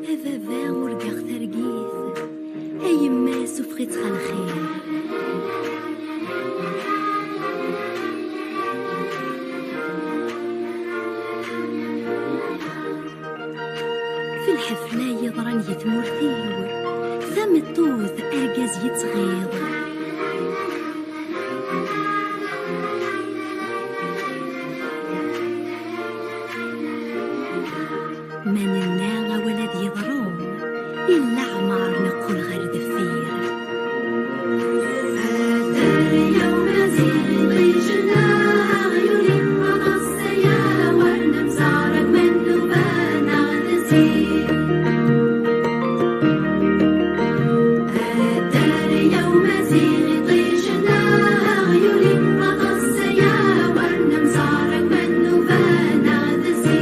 أبابا ورقاغ ترقيث أيما سفرتها الخير في الحفلة يضرن يتمرثيو ثم الطوث أرقاز يتغيظ من الناغ ولد يضروم إلا عمار نقول غير دفير هذا اليوم زين ضيجنا عيوني ونص يا ورنا مزارك من نبانا نزير هذا اليوم زين ضيجنا عيوني ونص يا ورنا مزارك من نبانا نزير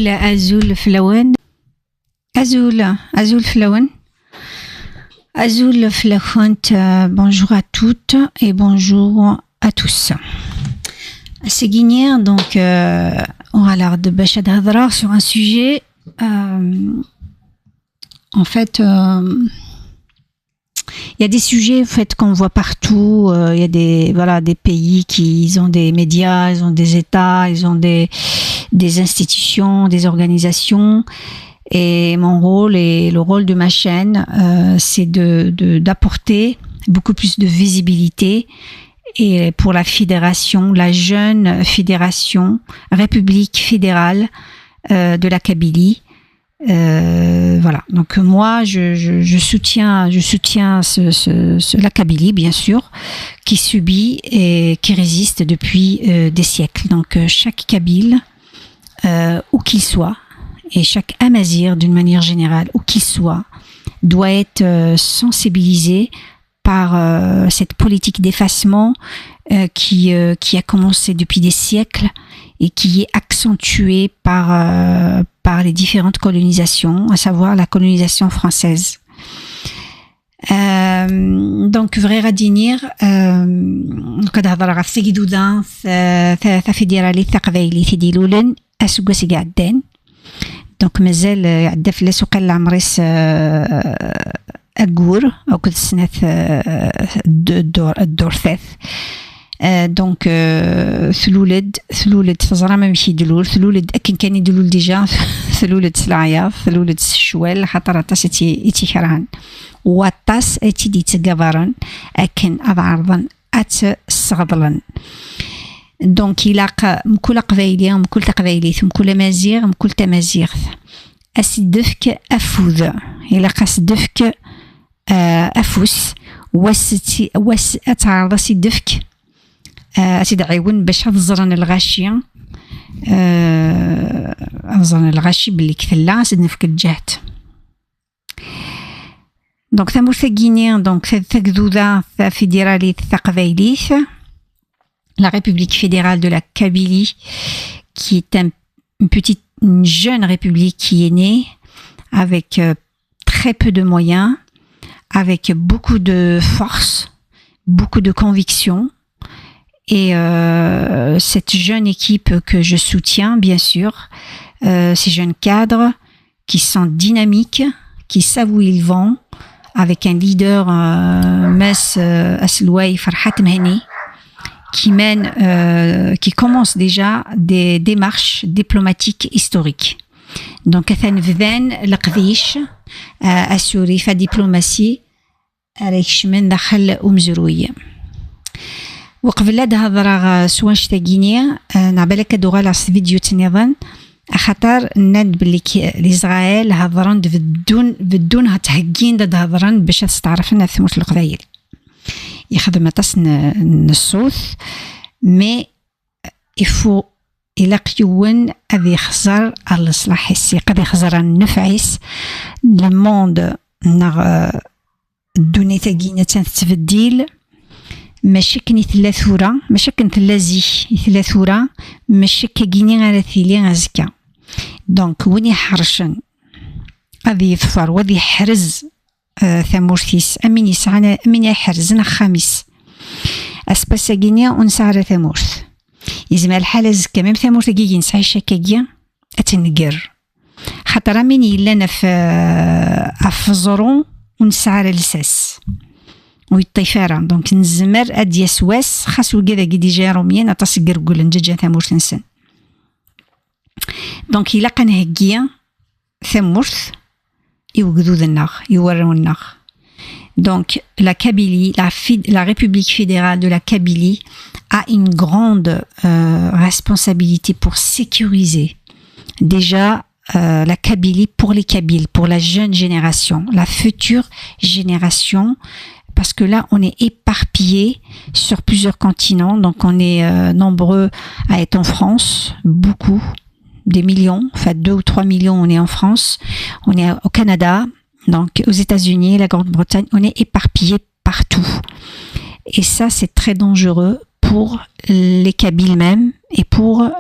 أزول فلون أزول فلون أزول فلوانت. Bonjour à toutes et bonjour à tous. C'est Guinière, donc on a l'air de Bachad Hadra sur un sujet en fait il y a des sujets en fait qu'on voit partout. Il y a des pays qui ont des médias, ils ont des États, ils ont des institutions, des organisations. Et mon rôle et le rôle de ma chaîne, c'est d'apporter beaucoup plus de visibilité et pour la fédération, la jeune fédération République fédérale de la Kabylie. Voilà. Donc moi, je soutiens la Kabylie, bien sûr, qui subit et qui résiste depuis des siècles. Donc chaque Kabyle, où qu'il soit, et chaque Amazir d'une manière générale, où qu'il soit, doit être sensibilisé par cette politique d'effacement qui a commencé depuis des siècles et qui est accentuée par les différentes colonisations, à savoir la colonisation française. Donc فري دينير كنهضر على السيدودان في ديالي الثقافيلي في ديلولن اسكوسي قاعدين دونك مازال عدا في السوق العمريس اكور او كنت سنه الدور ثاث دونك ثلولد فزرا ما مشي دلول ثلولد اكن كان يدلول ديجا ثلولد سلعيا ثلولد الشوال خاطر طاس ايتي كرهن وطاس ايتي دي تقبرن اكن ابعرضن اتسغضلن دونك يلاق مكل قبايليه مكل تقبايليث مكل مازيغ مكل تمازيغ اسدفك افوذ يلاق اسدفك افوس وس اتعرض اسدفك أتدعيون باش أفزرن الغاشية أفزرن الغاشي باللي كثلا سدنفك الجهد دونك ثمور ثقيني دونك ثقذوذا فيدرالي ثقبايليث la République fédérale de la Kabylie qui est une jeune république qui est née avec très peu de moyens, avec beaucoup de force, beaucoup de conviction. Et cette jeune équipe que je soutiens, bien sûr, ces jeunes cadres qui sont dynamiques, qui savent où ils vont, avec un leader, Mess Aslouaï Farhat Mehni, qui commence déjà des démarches diplomatiques historiques. Donc, Athan Vden, l'Aqdish, assuré fa diplomatie, avec chemin dakhal Oumzourouye. وقبل هذا سواش تاقيني نعبالك دوغا لاس فيديو تنظن خاطر ند بلي الإسرائيل هضرن بدون تهجين ضد هضرن باش تستعرف لنا ثموت القبايل يخدم تصن الصوت مي يفو إلا قيون أذي خزر الإصلاح السي قد يخزر النفعيس الموند نغ الدنيا تاقينة تتبديل ماشي كني ثلاثورة ماشي كن ثلاثي ثلاثورة ماشي كاقيني غير ثيلي غازكا دونك وين يحرشن أذي يظفر وذي يحرز ثمورثيس أمين يسعنا أمين يحرزنا خامس أسباسا كينيا ونسعر ثمورث يزمع الحالة زكا ميم ثمورث كيجي نسعي شاكاكيا أتنقر خاطر أمين يلانا في أفزرون ونسعر لساس ويطيفارا دونك نزمر أديا سواس خاصو كذا كدي جا روميان أتصقر قول نجا ثمورث نسن دونك إلا قنهجيا ثمورث يوجدوا النار يوروا النار donc la Kabylie la République fédérale de la Kabylie a une grande responsabilité pour sécuriser déjà la Kabylie pour les Kabyles, pour la jeune génération, la future génération, parce que là on est éparpillés sur plusieurs continents, donc on est nombreux à être en France, beaucoup, des millions, enfin 2 ou 3 millions on est en France, on est au Canada, donc aux États-Unis, la Grande-Bretagne, on est éparpillés partout. Et ça c'est très dangereux pour les Kabyles même et pour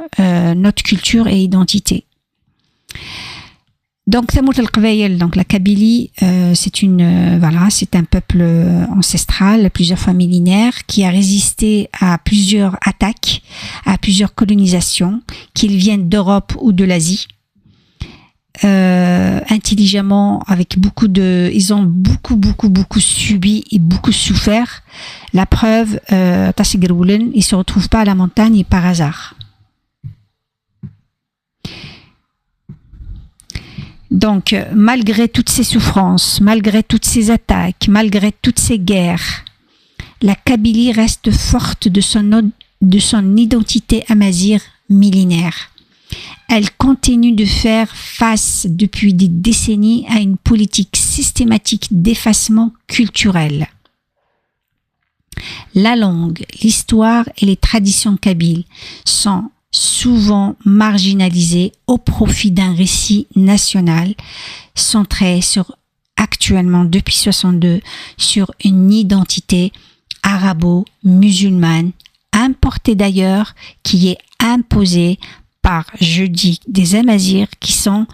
notre culture et identité. Donc Thamout al-Qbayel, donc la Kabylie, c'est un peuple ancestral, plusieurs fois millénaire, qui a résisté à plusieurs attaques, à plusieurs colonisations, qu'ils viennent d'Europe ou de l'Asie. Intelligemment, avec ils ont beaucoup subi et beaucoup souffert. La preuve, Tassigroulen, ils se retrouvent pas à la montagne par hasard. Donc, malgré toutes ces souffrances, malgré toutes ces attaques, malgré toutes ces guerres, la Kabylie reste forte de son identité amazigh millénaire. Elle continue de faire face depuis des décennies à une politique systématique d'effacement culturel. La langue, l'histoire et les traditions kabyles sont souvent marginalisées au profit d'un récit national centré actuellement depuis 62 sur une identité arabo-musulmane importée d'ailleurs qui est imposée par, je dis, des Amazirs qui sont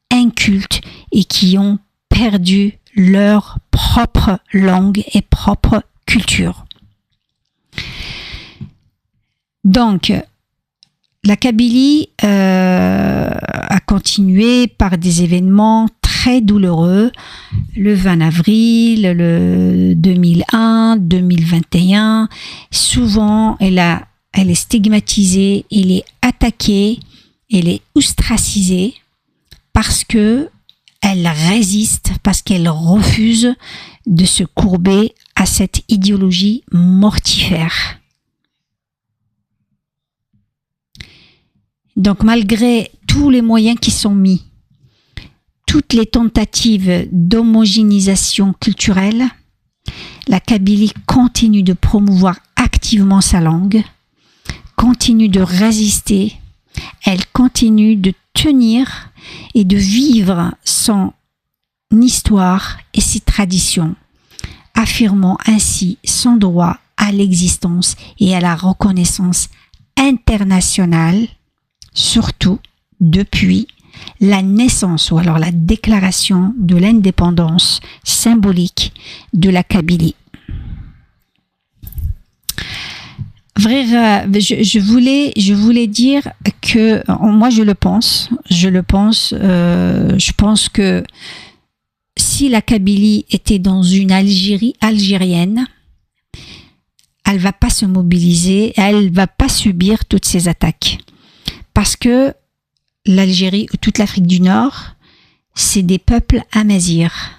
incultes et qui ont perdu leur propre langue et propre culture. Donc, la Kabylie a continué par des événements très douloureux. Le 20 avril, le 2001, 2021, souvent elle est stigmatisée, elle est attaquée, elle est ostracisée parce que elle résiste, parce qu'elle refuse de se courber à cette idéologie mortifère. Donc malgré tous les moyens qui sont mis, toutes les tentatives d'homogénéisation culturelle, la Kabylie continue de promouvoir activement sa langue, continue de résister, elle continue de tenir et de vivre son histoire et ses traditions, affirmant ainsi son droit à l'existence et à la reconnaissance internationale, surtout depuis la naissance ou alors la déclaration de l'indépendance symbolique de la Kabylie. Je voulais dire que moi je pense que si la Kabylie était dans une Algérie algérienne, elle va pas se mobiliser, elle va pas subir toutes ces attaques. Parce que l'Algérie ou toute l'Afrique du Nord, c'est des peuples amazirs.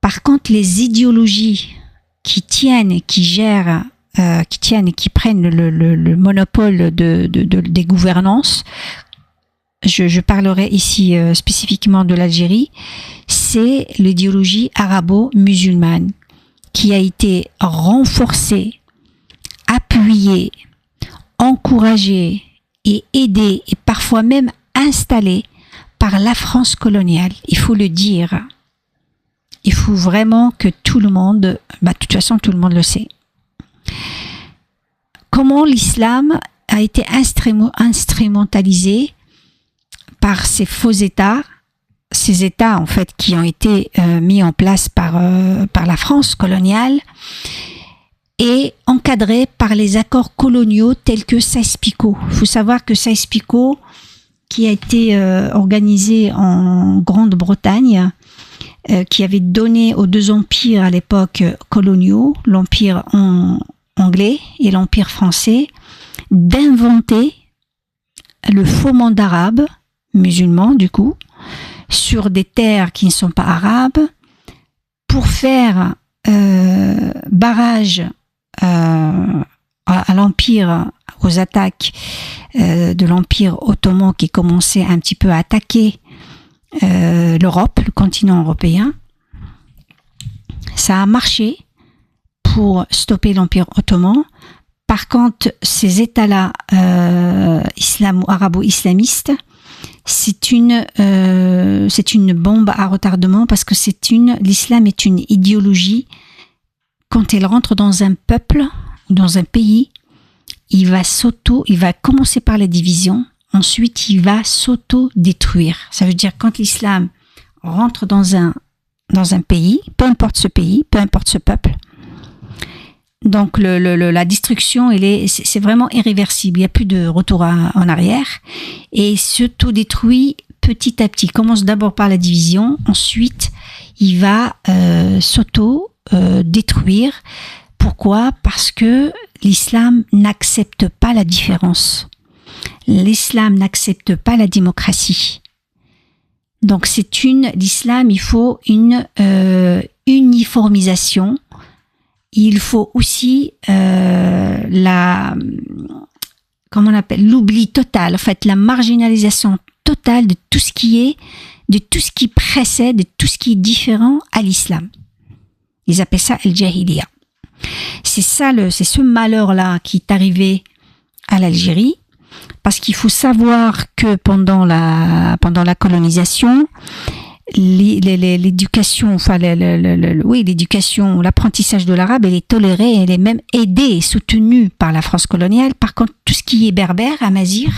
Par contre, les idéologies qui prennent le monopole des gouvernances, je parlerai ici spécifiquement de l'Algérie, c'est l'idéologie arabo-musulmane qui a été renforcée, appuyée, encouragée et aidée et parfois même installée par la France coloniale. Il faut le dire. Il faut vraiment que tout le monde, de toute façon tout le monde le sait. Comment l'islam a été instrumentalisé par ces faux États, ces États en fait qui ont été mis en place par la France coloniale et encadrés par les accords coloniaux tels que Sykes-Picot. Il faut savoir que Sykes-Picot, qui a été organisé en Grande-Bretagne, qui avait donné aux deux empires à l'époque coloniaux, l'empire anglais et l'empire français, d'inventer le faux monde arabe, musulman du coup, sur des terres qui ne sont pas arabes, pour faire barrage à l'empire, aux attaques de l'empire ottoman qui commençait un petit peu à attaquer l'Europe, le continent européen. Ça a marché pour stopper l'empire ottoman. Par contre, ces États-là arabo-islamistes, c'est une bombe à retardement parce que l'islam est une idéologie. Quand elle rentre dans un peuple, dans un pays, il va commencer par la division, ensuite il va s'auto-détruire. Ça veut dire quand l'islam rentre dans un pays, peu importe ce pays, peu importe ce peuple, donc la destruction, c'est vraiment irréversible. Il n'y a plus de retour en arrière et il s'auto-détruit petit à petit. Il commence d'abord par la division, ensuite il va s'auto-détruire. Pourquoi ? Parce que l'islam n'accepte pas la différence. L'islam n'accepte pas la démocratie. Donc l'islam, il faut une uniformisation. Il faut aussi l'oubli total, en fait, la marginalisation totale de tout ce qui précède, de tout ce qui est différent à l'islam. Ils appellent ça el-jahiliya. C'est ce malheur-là qui est arrivé à l'Algérie, parce qu'il faut savoir que pendant la colonisation, l'éducation, l'éducation, l'apprentissage de l'arabe, elle est tolérée, elle est même aidée et soutenue par la France coloniale. Par contre, tout ce qui est berbère, amazigh,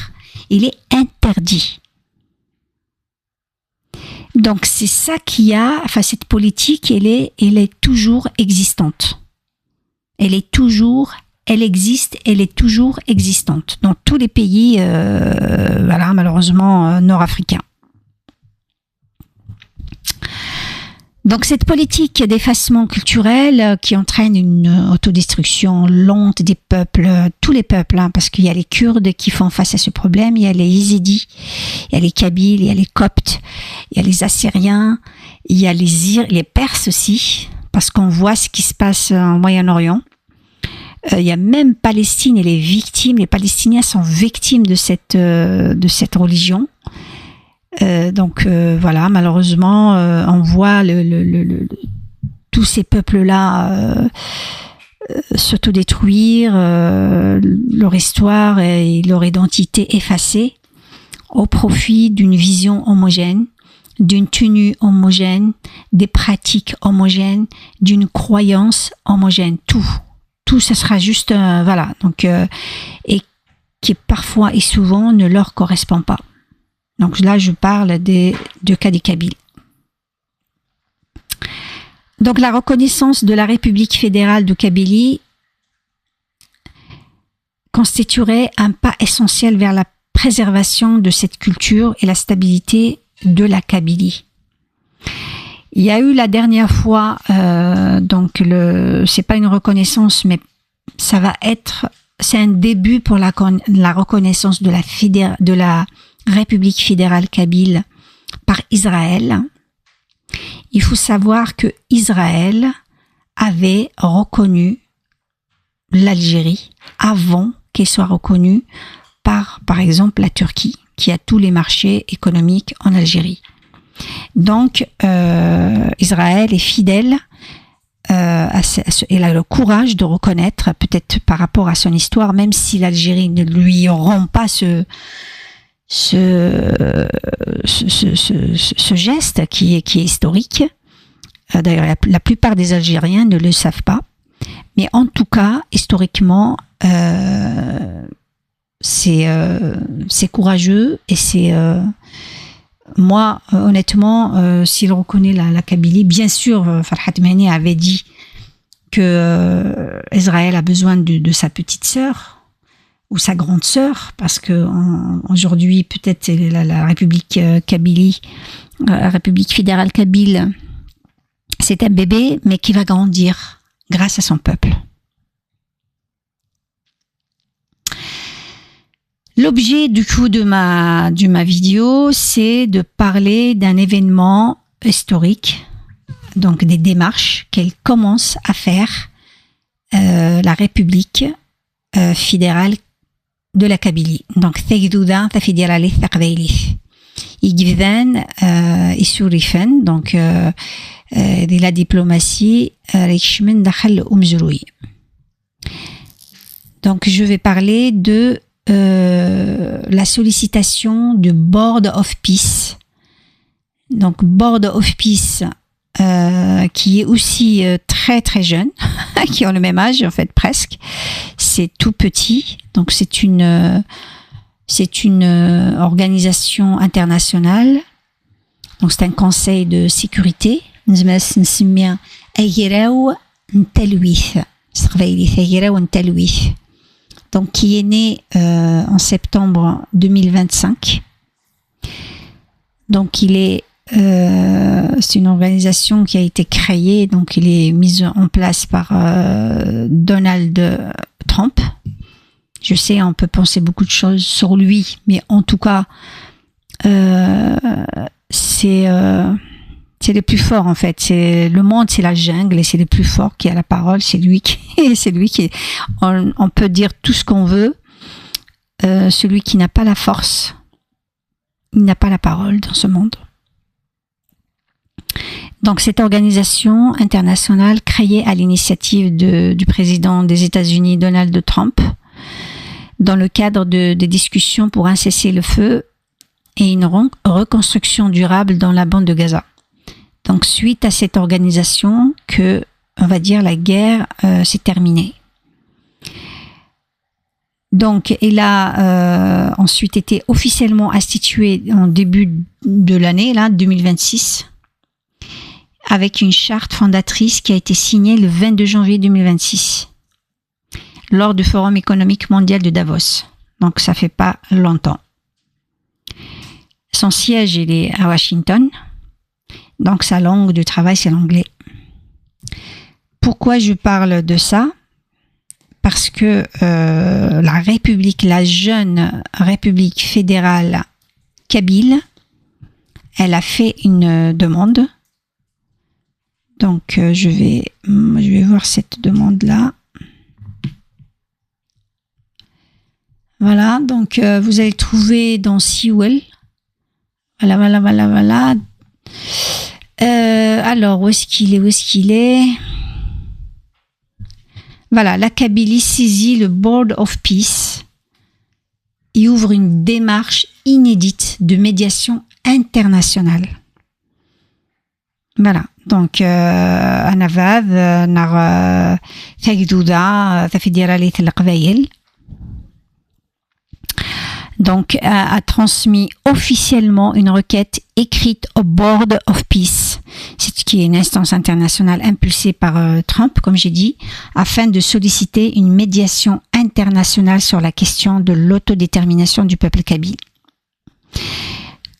il est interdit. Donc c'est ça cette politique, elle est toujours existante. Elle existe, elle est toujours existante dans tous les pays, malheureusement nord-africains. Donc cette politique d'effacement culturel qui entraîne une autodestruction lente des peuples, tous les peuples, parce qu'il y a les Kurdes qui font face à ce problème, il y a les Yézidis, il y a les Kabyles, il y a les Coptes, il y a les Assyriens, il y a les Perses aussi, parce qu'on voit ce qui se passe en Moyen-Orient. Il y a même Palestine et les Palestiniens sont victimes de cette religion. Malheureusement, on voit tous ces peuples-là s'autodétruire, leur histoire et leur identité effacée au profit d'une vision homogène, d'une tenue homogène, des pratiques homogènes, d'une croyance homogène. Tout, ça sera juste, et qui parfois et souvent ne leur correspond pas. Donc là, je parle du cas des Kabyles. Donc la reconnaissance de la République fédérale de Kabylie constituerait un pas essentiel vers la préservation de cette culture et la stabilité de la Kabylie. Il y a eu la dernière fois, c'est pas une reconnaissance, mais c'est un début pour la reconnaissance de la République fédérale kabyle par Israël. Il faut savoir que Israël avait reconnu l'Algérie avant qu'elle soit reconnue par exemple, la Turquie. qui a tous les marchés économiques en Algérie. Donc, Israël est fidèle, elle a le courage de reconnaître, peut-être par rapport à son histoire, même si l'Algérie ne lui rend pas ce geste qui est historique. D'ailleurs, la plupart des Algériens ne le savent pas. Mais en tout cas, historiquement, c'est courageux et c'est... moi, honnêtement, s'il reconnaît la Kabylie, bien sûr, Farhat Mehni avait dit que Israël a besoin de sa petite sœur ou sa grande sœur, parce que aujourd'hui, peut-être la République Kabylie, la République fédérale kabyle, c'est un bébé, mais qui va grandir grâce à son peuple. L'objet du coup de ma vidéo, c'est de parler d'un événement historique, donc des démarches qu'elle commence à faire la République fédérale de la Kabylie. Donc, Thegdouda, ta fédérale Thaqbaili. Igvdan et Sourifen, donc de la diplomatie, Richmond Dakhal Umzroui. Donc, je vais parler de la sollicitation du Board of Peace. Donc, Board of Peace, qui est aussi très très jeune, qui ont le même âge en fait presque. C'est tout petit, donc c'est une organisation internationale. Donc c'est un conseil de sécurité. Donc qui est né en septembre 2025. Donc c'est une organisation qui a été créée, donc il est mise en place par Donald Trump. Je sais, on peut penser beaucoup de choses sur lui, mais en tout cas, c'est le plus fort en fait. C'est le monde, c'est la jungle, et c'est le plus fort qui a la parole. C'est lui qui, on peut dire tout ce qu'on veut. Celui qui n'a pas la force, il n'a pas la parole dans ce monde. Donc cette organisation internationale créée à l'initiative du président des États-Unis Donald Trump, dans le cadre des discussions pour un cessez-le-feu et une reconstruction durable dans la bande de Gaza. Donc suite à cette organisation que, on va dire, la guerre s'est terminée. Donc elle a ensuite été officiellement instituée en début de l'année, là, 2026, avec une charte fondatrice qui a été signée le 22 janvier 2026 lors du Forum économique mondial de Davos. Donc ça fait pas longtemps. Son siège, il est à Washington. Donc sa langue de travail, c'est l'anglais. Pourquoi je parle de ça? Parce que la jeune République fédérale kabyle, elle a fait une demande. Donc je vais voir cette demande-là. Voilà, donc vous allez trouver dans Sewell. Voilà. Alors, où est-ce qu'il est? Voilà, la Kabylie saisit le Board of Peace et ouvre une démarche inédite de médiation internationale. Voilà, donc Anavav, Nar Thagdouda, Fédérale Thaqbaili. Donc, a transmis officiellement une requête écrite au Board of Peace, ce qui est une instance internationale impulsée par Trump, comme j'ai dit, afin de solliciter une médiation internationale sur la question de l'autodétermination du peuple kabyle.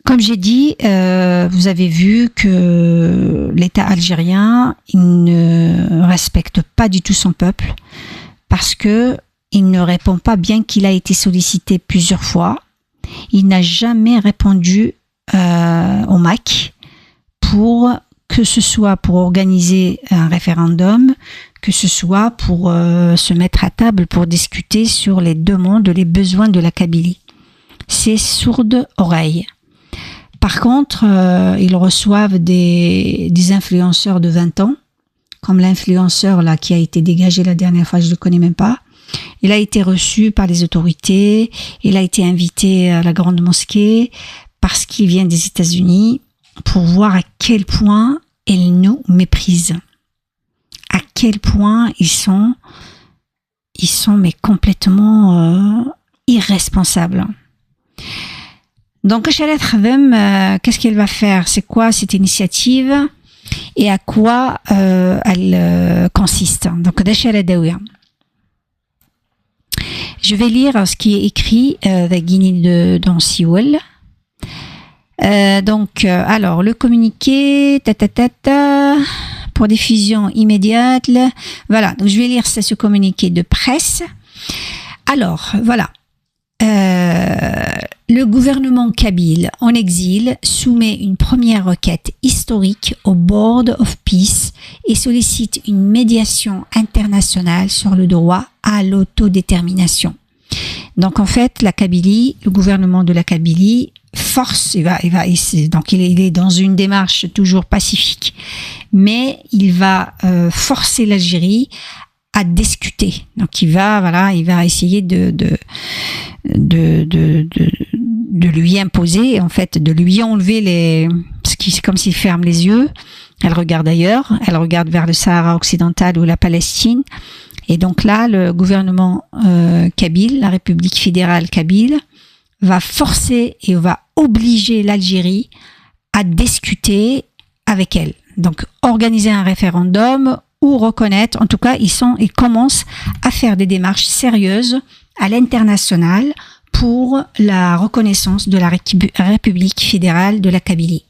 Comme j'ai dit, vous avez vu que l'État algérien, il ne respecte pas du tout son peuple, parce que il ne répond pas, bien qu'il a été sollicité plusieurs fois. Il n'a jamais répondu au MAC que ce soit pour organiser un référendum, que ce soit pour se mettre à table pour discuter sur les demandes, les besoins de la Kabylie. c'est sourde oreille. Par contre, ils reçoivent des influenceurs de 20 ans, comme l'influenceur là qui a été dégagé la dernière fois, je ne le connais même pas. Il a été reçu par les autorités, il a été invité à la grande mosquée parce qu'il vient des États-Unis pour voir à quel point ils nous méprisent, à quel point ils sont mais complètement irresponsables. Donc, qu'est-ce qu'elle va faire? C'est quoi cette initiative et à quoi elle consiste? Donc, je vais lire ce qui est écrit dans Sewell. Alors, le communiqué, pour diffusion immédiate. Voilà, donc je vais lire ce communiqué de presse. Alors, voilà. Le gouvernement kabyle en exil soumet une première requête historique au Board of Peace et sollicite une médiation internationale sur le droit à l'autodétermination. Donc en fait, la Kabylie, le gouvernement de la Kabylie force, il est dans une démarche toujours pacifique, mais il va forcer l'Algérie à discuter. Donc il va essayer de lui imposer, en fait, de lui enlever c'est comme s'il ferme les yeux. Elle regarde ailleurs, elle regarde vers le Sahara occidental ou la Palestine. Et donc là, le gouvernement kabyle, la République fédérale kabyle, va forcer et va obliger l'Algérie à discuter avec elle. Donc organiser un référendum ou reconnaître, en tout cas, ils commencent à faire des démarches sérieuses à l'international pour la reconnaissance de la République fédérale de la Kabylie.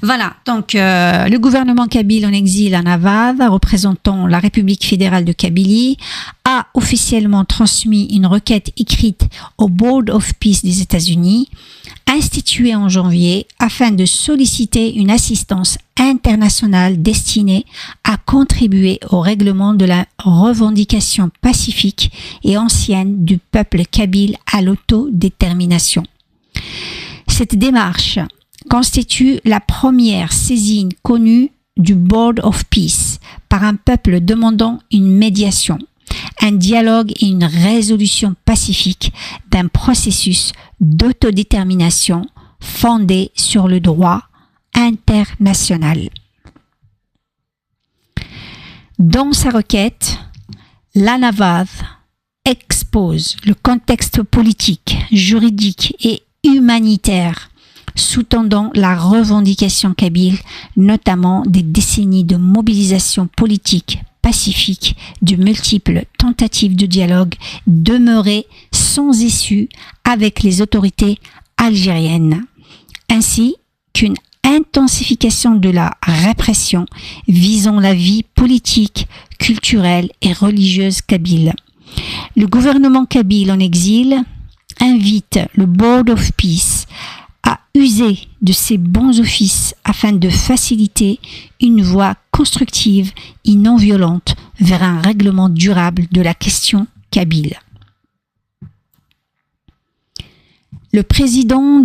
Voilà, donc le gouvernement kabyle en exil en Avad, représentant la République fédérale de Kabylie, a officiellement transmis une requête écrite au Board of Peace des États-Unis, instituée en janvier, afin de solliciter une assistance internationale destinée à contribuer au règlement de la revendication pacifique et ancienne du peuple kabyle à l'autodétermination. Cette démarche constitue la première saisine connue du Board of Peace par un peuple demandant une médiation, un dialogue et une résolution pacifique d'un processus d'autodétermination fondé sur le droit international. Dans sa requête, l'Anavad expose le contexte politique, juridique et humanitaire sous-tendant la revendication kabyle, notamment des décennies de mobilisation politique pacifique, de multiples tentatives de dialogue demeurées sans issue avec les autorités algériennes, ainsi qu'une intensification de la répression visant la vie politique, culturelle et religieuse kabyle. Le gouvernement kabyle en exil invite le Board of Peace à user de ses bons offices afin de faciliter une voie constructive et non violente vers un règlement durable de la question kabyle. Le président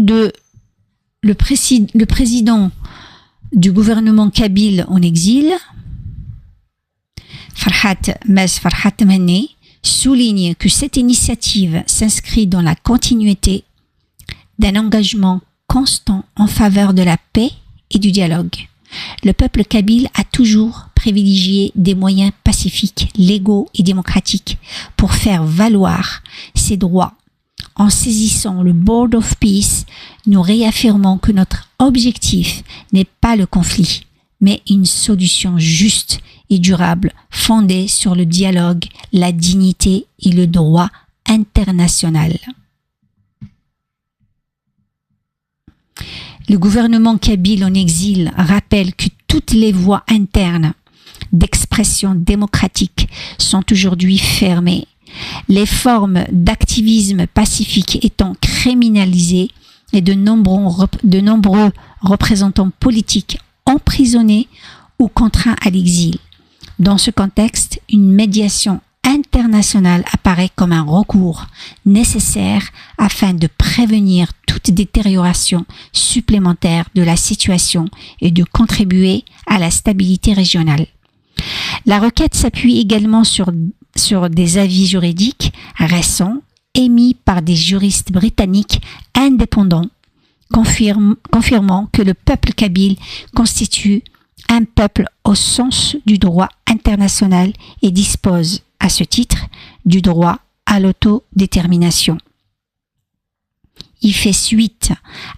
du gouvernement kabyle en exil, Farhat Mehni, souligne que cette initiative s'inscrit dans la continuité d'un engagement constant en faveur de la paix et du dialogue. Le peuple kabyle a toujours privilégié des moyens pacifiques, légaux et démocratiques pour faire valoir ses droits. En saisissant le Board of Peace, nous réaffirmons que notre objectif n'est pas le conflit, mais une solution juste et durable fondée sur le dialogue, la dignité et le droit international. Le gouvernement kabyle en exil rappelle que toutes les voies internes d'expression démocratique sont aujourd'hui fermées, les formes d'activisme pacifique étant criminalisées et de nombreux représentants politiques emprisonnés ou contraints à l'exil. Dans ce contexte, une médiation internationale international apparaît comme un recours nécessaire afin de prévenir toute détérioration supplémentaire de la situation et de contribuer à la stabilité régionale. La requête s'appuie également sur des avis juridiques récents émis par des juristes britanniques indépendants, confirmant que le peuple kabyle constitue un peuple au sens du droit international et dispose, à ce titre, du droit à l'autodétermination. Il fait suite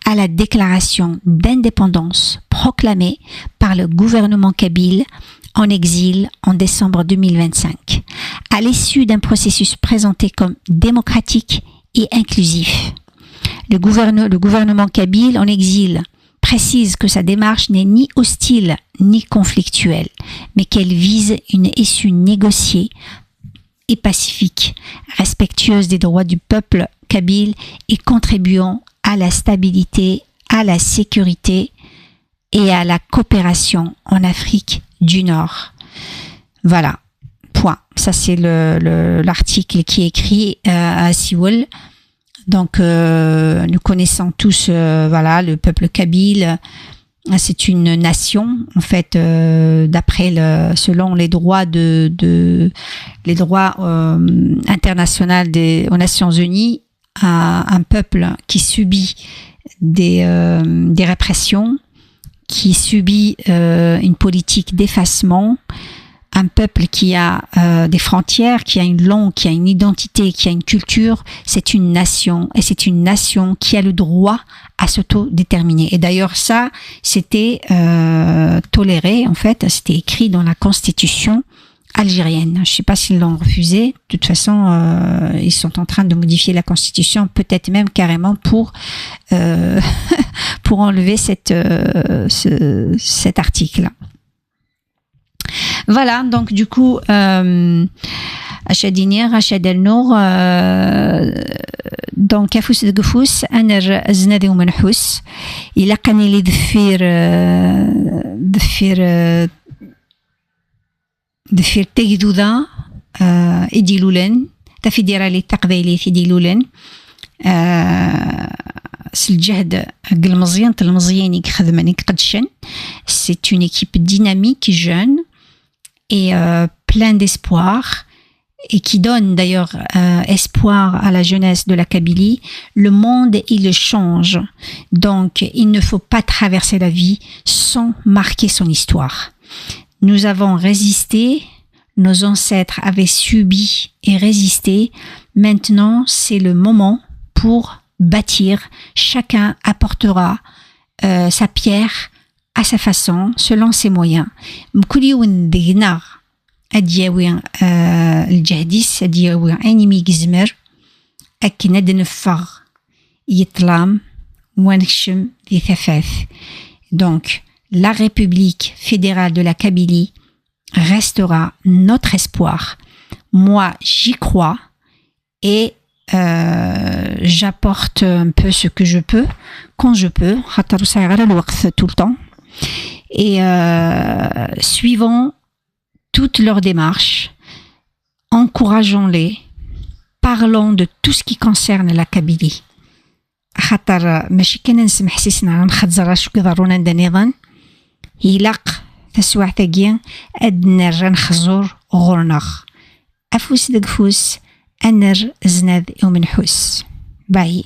à la déclaration d'indépendance proclamée par le gouvernement kabyle en exil en décembre 2025, à l'issue d'un processus présenté comme démocratique et inclusif. Le gouvernement kabyle en exil précise que sa démarche n'est ni hostile ni conflictuelle, mais qu'elle vise une issue négociée et pacifique, respectueuse des droits du peuple kabyle et contribuant à la stabilité, à la sécurité et à la coopération en Afrique du Nord. Voilà, point. Ça, c'est l'article qui est écrit à Seoul. Donc, nous connaissons tous, le peuple kabyle. C'est une nation, en fait, selon les droits les droits internationaux aux Nations Unies, un peuple qui subit des répressions, qui subit une politique d'effacement, un peuple qui a des frontières, qui a une langue, qui a une identité, qui a une culture. C'est une nation, et c'est une nation qui a le droit à s'autodéterminer. Et d'ailleurs, ça, c'était toléré, en fait, c'était écrit dans la constitution algérienne. Je ne sais pas s'ils l'ont refusé. De toute façon, ils sont en train de modifier la constitution, peut-être même carrément pour enlever cet article. Voilà, donc du coup, أشاديني رشاد النور دونك كافوس دقفوس أنا زنادي ومنحوس إلا قاني لي دفير تجدودا إديلولن تفي ديرا لي تقبيلي في ديلولن الجهد المزيان المزياني خدماني قدشن. C'est une équipe dynamique, jeune et plein d'espoir, et qui donne d'ailleurs espoir à la jeunesse de la Kabylie. Le monde, il change, donc il ne faut pas traverser la vie sans marquer son histoire. Nous avons résisté, nos ancêtres avaient subi et résisté. Maintenant, c'est le moment pour bâtir. Chacun apportera sa pierre à sa façon, selon ses moyens. مكل دينا أدياوي الجهديس أدياوي أنمي جزمر أكن ندنفغ يطلام ونكشم ذي ثفاث. Donc, la République fédérale de la Kabylie restera notre espoir. Moi, j'y crois et j'apporte un peu ce que je peux, quand je peux, tout le temps. Et suivons toutes leurs démarches, encourageons-les, parlons de tout ce qui concerne la Kabylie. خاطر ماشي كان نسمح حسيسنا نخزر شو كضرونا ندنيضن يلاق تسوع تاقيا أدنر نخزور غورناخ أفوس دقفوس أنر زناد ومنحوس باي.